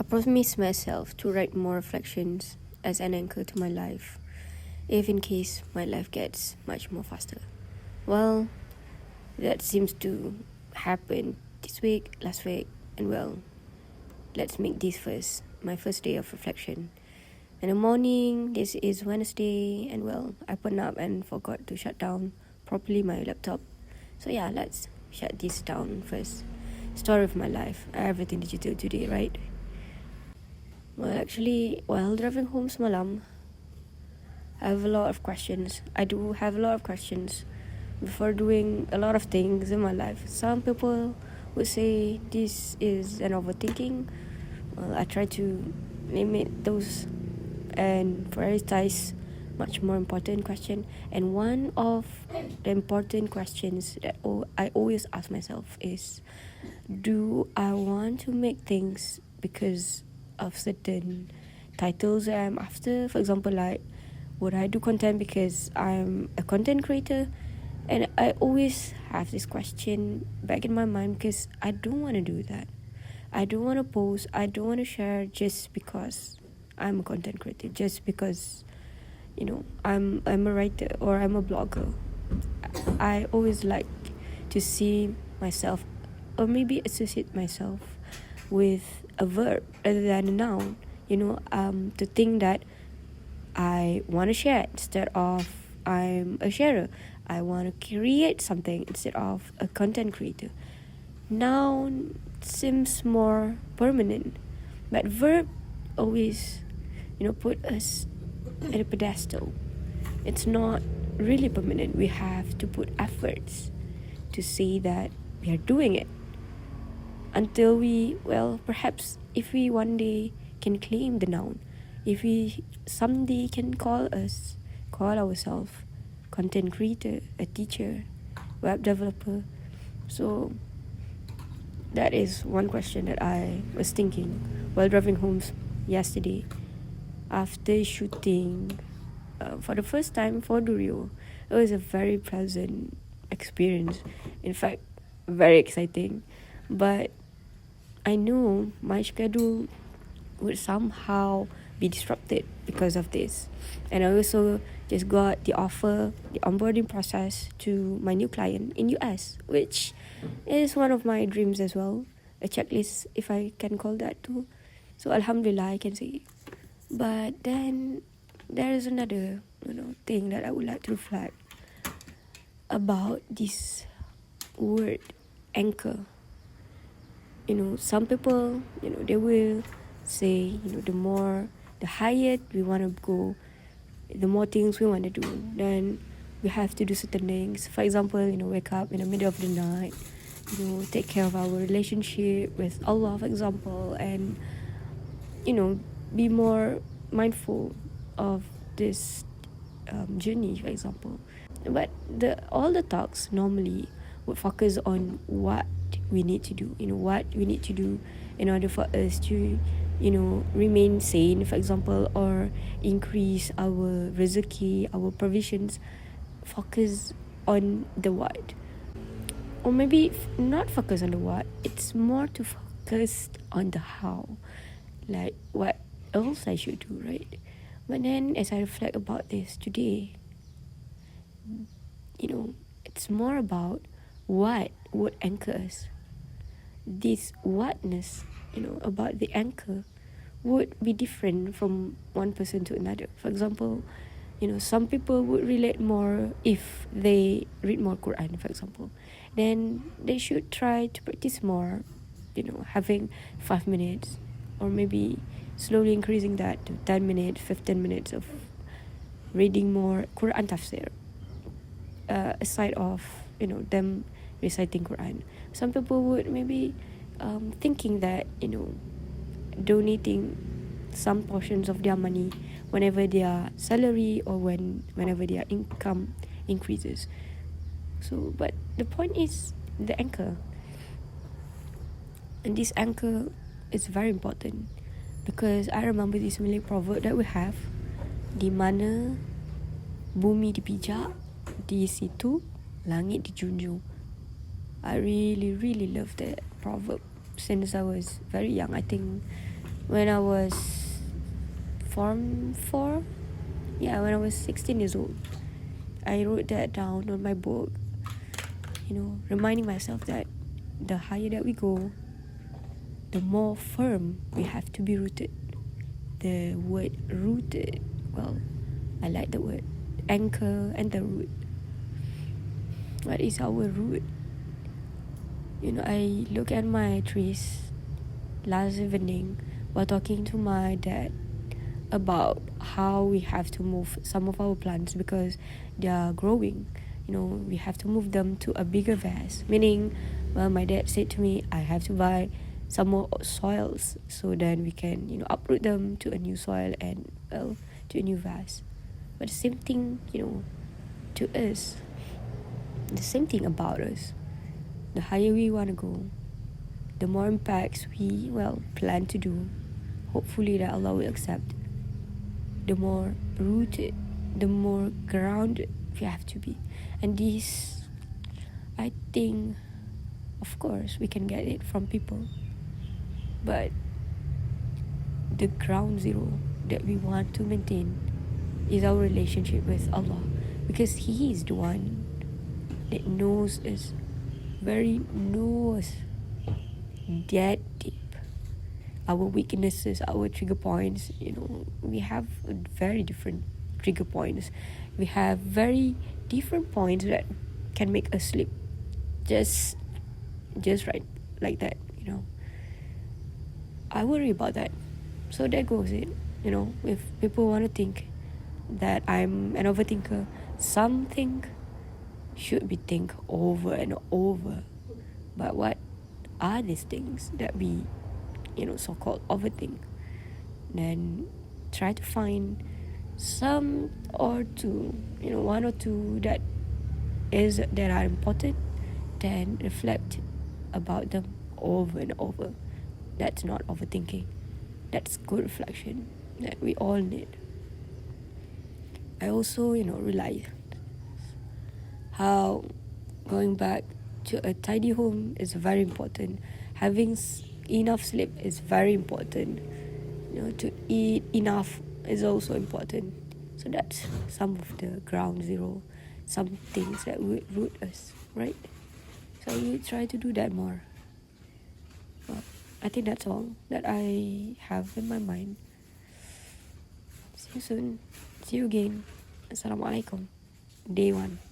promised myself to write more reflections as an anchor to my life, if in case my life gets much more faster. Well, that seems to happen this week, last week, and well, let's make this my first day of reflection. In the morning, this is Wednesday, and well, I opened up and forgot to shut down properly my laptop. So yeah, let's shut this down first. Story of my life, everything digital today, right? Well, actually, while driving home semalam, I have a lot of questions. I do have a lot of questions before doing a lot of things in my life. Some people would say this is an overthinking. Well, I try to limit those and prioritize much more important question. And one of the important questions that I always ask myself is, do I want to make things because of certain titles that I'm after? For example, like, would I do content because I'm a content creator? And I always have this question back in my mind because I don't want to do that. I don't want to post, I don't want to share just because I'm a content creator, just because, I'm a writer or I'm a blogger. I always like to see myself, or maybe associate myself with a verb rather than a noun. To think that I want to share instead of I'm a sharer. I want to create something instead of a content creator. Noun seems more permanent, but verb always, put us at a pedestal. It's not really permanent. We have to put efforts to say that we are doing it until perhaps if we one day can claim the noun, if we someday can call ourselves content creator, a teacher, web developer. So that is one question that I was thinking while driving home yesterday after shooting for the first time for Durioo. It was a very pleasant experience. In fact, very exciting. But I knew my schedule would somehow be disrupted because of this. And I also just got the onboarding process to my new client in US, which is one of my dreams as well. A checklist, if I can call that too. So Alhamdulillah, I can say. But then there is another thing that I would like to reflect about this word anchor. Some people, they will say, the higher we want to go, the more things we want to do, then we have to do certain things. For example, wake up in the middle of the night, take care of our relationship with Allah, for example, and, be more mindful of this journey, for example. But all the talks normally would focus on what we need to do, what we need to do in order for us to, remain sane, for example, or increase our rezeki, our provisions. Focus on the what. Or maybe not focus on the what, it's more to focus on the how. Like what else I should do, right? But then as I reflect about this today, it's more about what would anchor us. This whatness, about the anchor would be different from one person to another. For example, some people would relate more if they read more Quran, for example. Then they should try to practice more, having 5 minutes, or maybe slowly increasing that to 10 minutes, 15 minutes of reading more Quran tafsir, aside of, them reciting Quran. Some people would maybe thinking that, donating some portions of their money whenever their salary or whenever their income increases. So, but the point is the anchor. And this anchor is very important because I remember this Malay proverb that we have, di mana bumi dipijak, di situ langit dijunjung. I really, really love that proverb since I was very young. I think when I was Form 4. Yeah, when I was 16 years old. I wrote that down on my book, reminding myself that the higher that we go, the more firm we have to be rooted. The word rooted, well, I like the word anchor and the root. What is our root? I look at my trees last evening while talking to my dad about how we have to move some of our plants because they are growing. We have to move them to a bigger vase. Meaning, well, my dad said to me, I have to buy some more soils so then we can, uproot them to a new soil and, well, to a new vase. But the same thing, to us. The same thing about us. The higher we want to go, the more impacts we, plan to do. Hopefully that Allah will accept. The more rooted, the more grounded we have to be. And this, I think, of course, we can get it from people. But the ground zero that we want to maintain is our relationship with Allah. Because He is the one that knows us, knows that deep. Our weaknesses, our trigger points, we have very different trigger points. We have very different points that can make us slip just right like that. I worry about that. So there goes it. If people want to think that I'm an overthinker, something should be think over and over. But what are these things that we so-called overthink? Then try to find some or two, one or two that are important, then reflect about them over and over. That's not overthinking. That's good reflection that we all need. I also, realize how going back to a tidy home is very important. Having enough sleep is very important. To eat enough is also important. So that's some of the ground zero, some things that would root us, right? So we try to do that more. Well, I think that's all that I have in my mind. See you soon. See you again. Assalamualaikum. Day 1.